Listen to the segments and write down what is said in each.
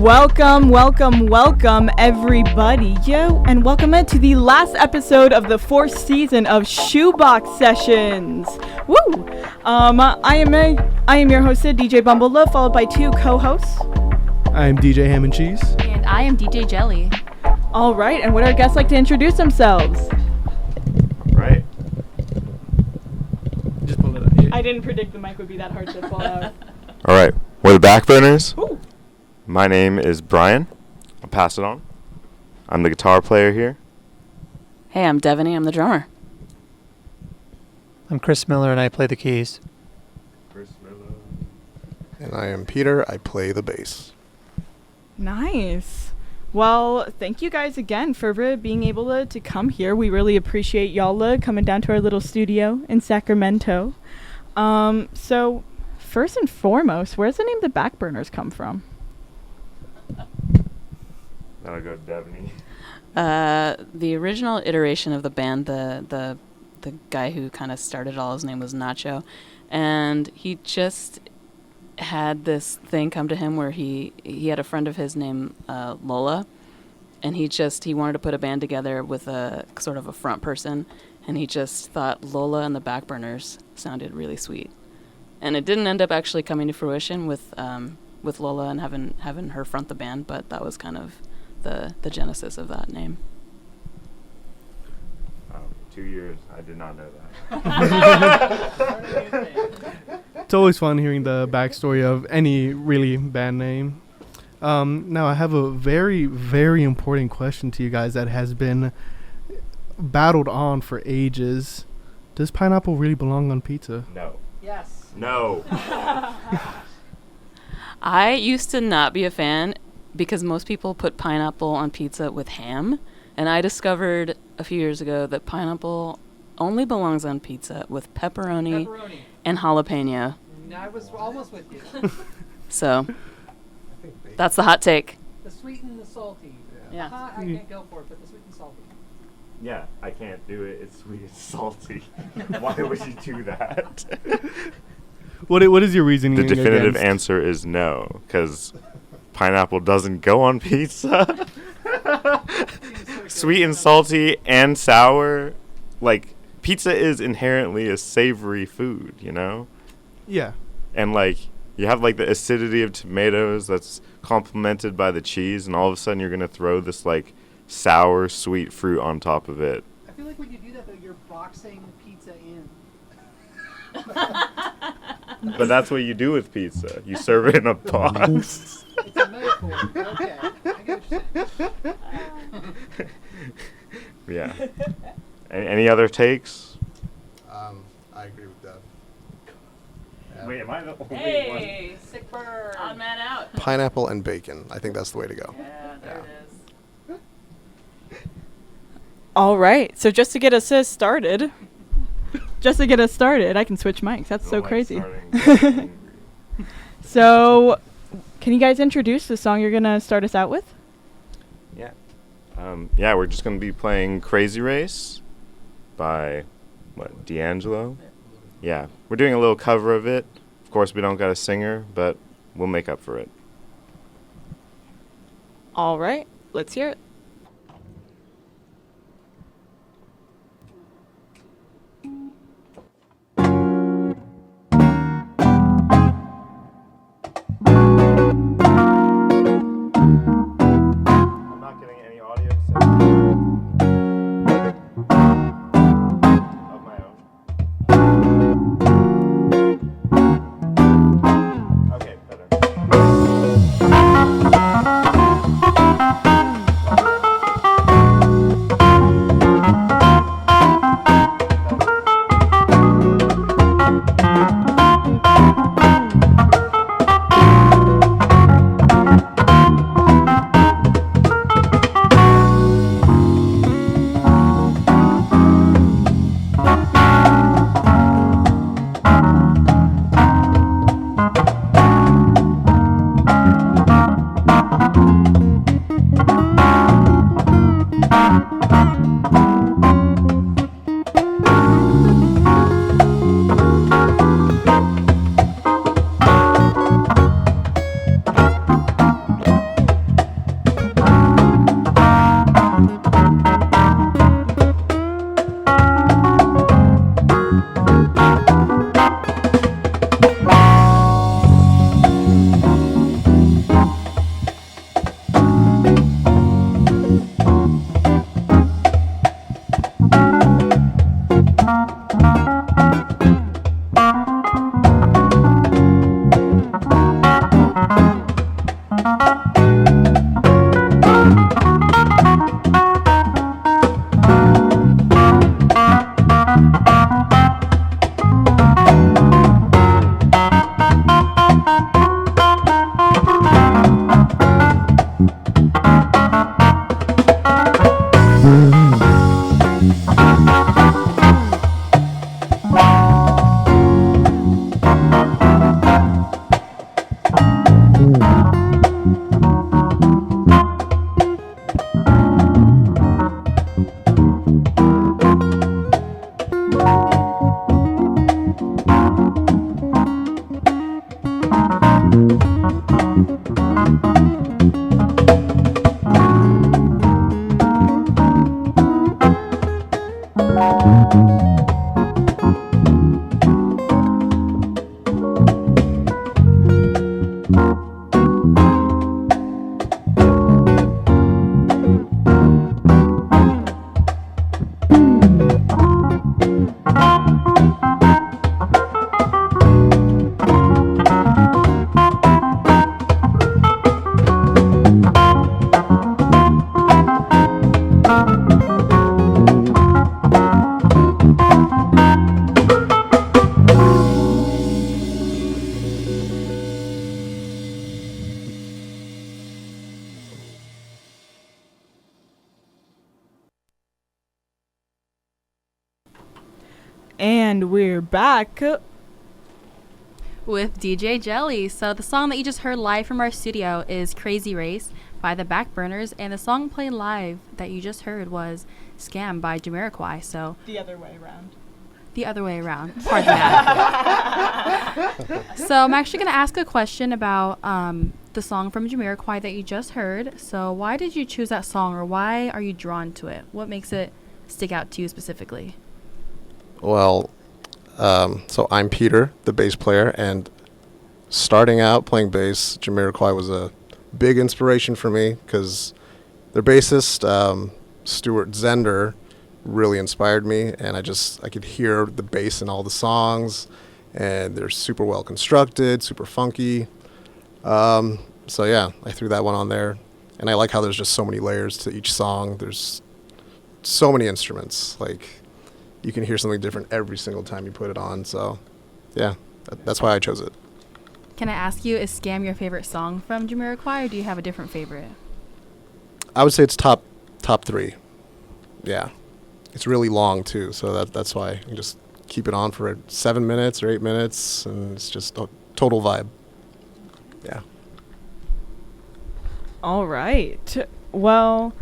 Welcome, everybody. And welcome to the last episode of the 4th season of Shoebox Sessions. Woo! I am your host, DJ Bumblelove, followed by 2 co-hosts. I am DJ Ham and Cheese. And I am DJ Jelly. All right, and would our guests like to introduce themselves? Right. Just pull it up. Yeah. I didn't predict the mic would be that hard to fall out. All right, we're the Backburners. Ooh. My name is Brian. I'll pass it on. I'm the guitar player here. Hey, I'm Devaney. I'm the drummer. I'm Chris Miller, and I play the keys. Chris Miller. And I am Peter. I play the bass. Nice. Well, thank you guys again for being able to come here. We really appreciate y'all coming down to our little studio in Sacramento. So, first and foremost, where's the name the Backburners come from? That'll go to Devaney. The original iteration of the band, the guy who kind of started it all, his name was Nacho, and he just had this thing come to him where he had a friend of his named Lola, and he wanted to put a band together with a sort of a front person, and he just thought Lola and the Backburners sounded really sweet, and it didn't end up actually coming to fruition with Lola and having her front the band, but that was kind of the genesis of that name. 2 years. I did not know that. It's always fun hearing the backstory of any really band name. Now, I have a very, very important question to you guys that has been battled on for ages. Does pineapple really belong on pizza? No. Yes. No. I used to not be a fan because most people put pineapple on pizza with ham, and I discovered a few years ago that pineapple only belongs on pizza with pepperoni. And jalapeno. I was almost with you. So, that's the hot take. The sweet and the salty. Yeah. I can't go for it, but the sweet and salty. Yeah, I can't do it. It's sweet and salty. Why would you do that? What is your reasoning? The definitive against? answer is no, because pineapple doesn't go on pizza. Sweet and salty and sour, like pizza is inherently a savory food, you know? Yeah. And like you have like the acidity of tomatoes that's complemented by the cheese, and all of a sudden you're gonna throw this like sour sweet fruit on top of it. I feel like when you do that, though, you're boxing pizza in. But that's what you do with pizza. You serve it in a box. It's a metaphor. Okay. I get what you're saying. Yeah. Any other takes? I agree with that. Wait, am I the only Hey, sick bird. Odd man out. Pineapple and bacon. I think that's the way to go. Yeah, there it is. All right. So just to get us started, I can switch mics. That's so crazy. So, can you guys introduce the song you're going to start us out with? Yeah. We're just going to be playing Crazy Race by, D'Angelo? Yeah, we're doing a little cover of it. Of course, we don't got a singer, but we'll make up for it. All right. Let's hear it. I'm not getting any audio of my own. Okay, better. And we're back. With DJ Jelly. So the song that you just heard live from our studio is Crazy Race by the Backburners, and the song played live that you just heard was Scam by Jamiroquai. So The other way around. the other way around. Pardon that. So I'm actually going to ask a question about the song from Jamiroquai that you just heard. So why did you choose that song, or why are you drawn to it? What makes it stick out to you specifically? Well, so I'm Peter, the bass player, and starting out playing bass, Jamiroquai was a big inspiration for me because their bassist, Stuart Zender, really inspired me, and I could hear the bass in all the songs, and they're super well constructed, super funky. So yeah, I threw that one on there, and I like how there's just so many layers to each song. There's so many instruments, like you can hear something different every single time you put it on. So yeah, that's why I chose it. Can I ask you, is Scam your favorite song from Jamiroquai, or do you have a different favorite? I would say it's top 3. Yeah, it's really long too, so that's why you can just keep it on for 7 minutes or 8 minutes, and it's just a total vibe. Yeah. All right. Well,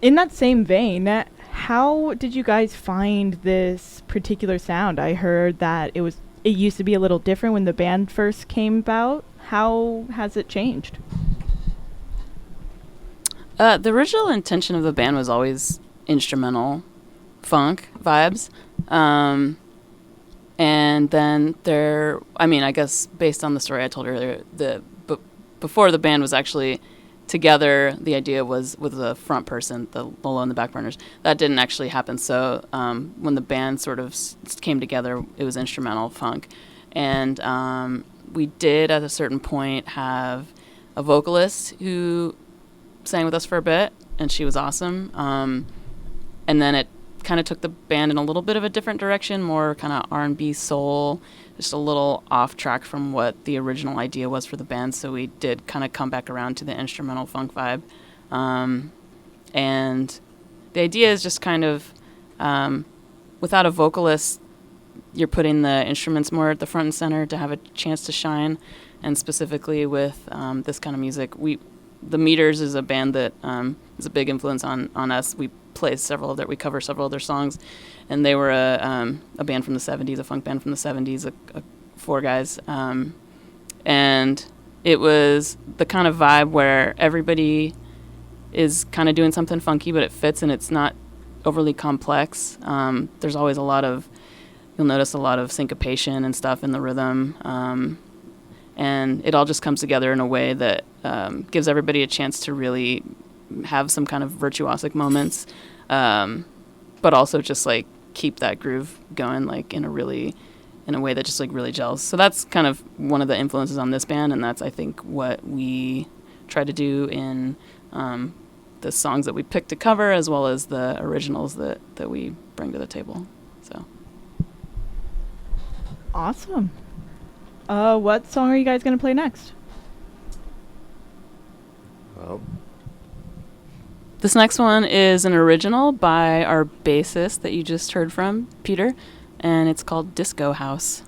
in that same vein, how did you guys find this particular sound? I heard that it used to be a little different when the band first came about. How has it changed? The original intention of the band was always instrumental funk vibes. And then I guess based on the story I told earlier, before the band was actually together, the idea was with the front person, the Lolo and the Backburners. That didn't actually happen. So when the band sort of came together, it was instrumental funk. And we did at a certain point have a vocalist who sang with us for a bit, and she was awesome. And then it kind of took the band in a little bit of a different direction, more kind of R&B soul, just a little off track from what the original idea was for the band. So we did kind of come back around to the instrumental funk vibe. And the idea is just kind of, without a vocalist, you're putting the instruments more at the front and center to have a chance to shine. And specifically with this kind of music, The Meters is a band that is a big influence on us. We cover several of their songs, and they were a band from the 70s, a funk band from the 70s, 4 guys. And it was the kind of vibe where everybody is kind of doing something funky, but it fits and it's not overly complex. There's always you'll notice a lot of syncopation and stuff in the rhythm. And it all just comes together in a way that gives everybody a chance to really have some kind of virtuosic moments, but also just like keep that groove going, like in a way that just like really gels. So that's kind of one of the influences on this band, and that's I think what we try to do in the songs that we pick to cover, as well as the originals that we bring to the table. So Awesome. What song are you guys going to play next? Well, This next one is an original by our bassist that you just heard from, Peter, and it's called Disco House.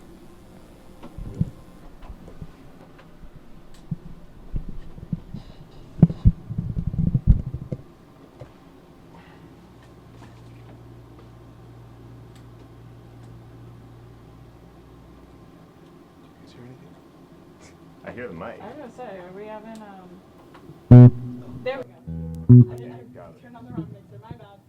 I hear the mic. I was gonna say, are we having There we go. I turned on the wrong mixer. My bad.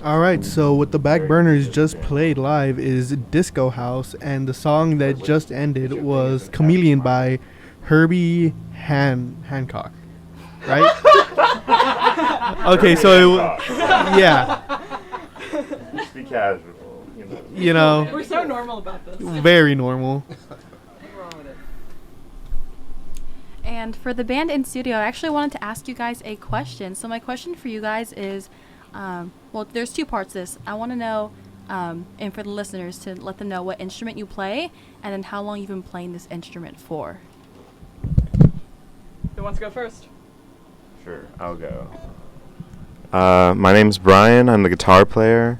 All right, so what the Backburners just played live is Disco House, and the song that just ended was Chameleon by Herbie Hancock. Right? Okay, so yeah, Just be casual. you know, We're so normal about this. very normal. And for the band in studio, I actually wanted to ask you guys a question. So my question for you guys is, well, there's two parts to this. I want to know, and for the listeners, to let them know what instrument you play, and then how long you've been playing this instrument for. Who wants to go first? Sure, I'll go. My name's Brian. I'm the guitar player.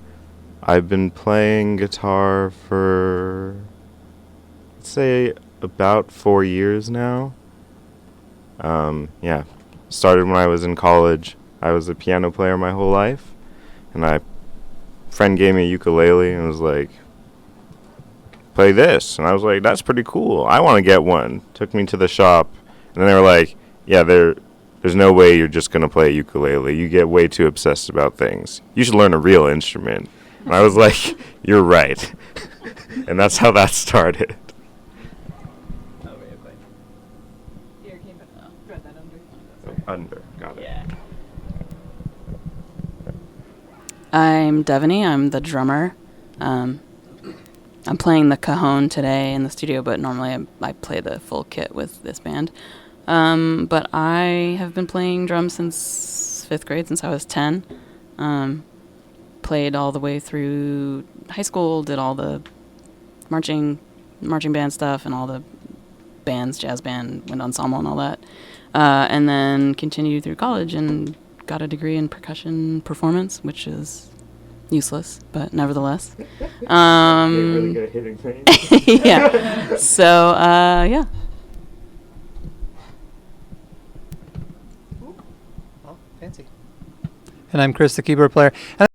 I've been playing guitar for, let's say, about 4 years now. Yeah, started when I was in college. I was a piano player my whole life, and friend gave me a ukulele and was like, play this. And I was like, that's pretty cool. I want to get one. Took me to the shop, and then they were like, yeah, there's no way you're just going to play a ukulele. You get way too obsessed about things. You should learn a real instrument. And I was like, you're right. And that's how that started. Under, got it. Yeah. I'm Devaney. I'm the drummer. I'm playing the cajon today in the studio, but normally I play the full kit with this band. But I have been playing drums since 5th grade, since I was 10. Played all the way through high school, did all the marching band stuff and all the bands, jazz band, wind ensemble and all that. And then continued through college and got a degree in percussion performance, which is useless, but nevertheless. Really good at hitting things. Yeah. So, yeah. Oh, fancy. And I'm Chris, the keyboard player. And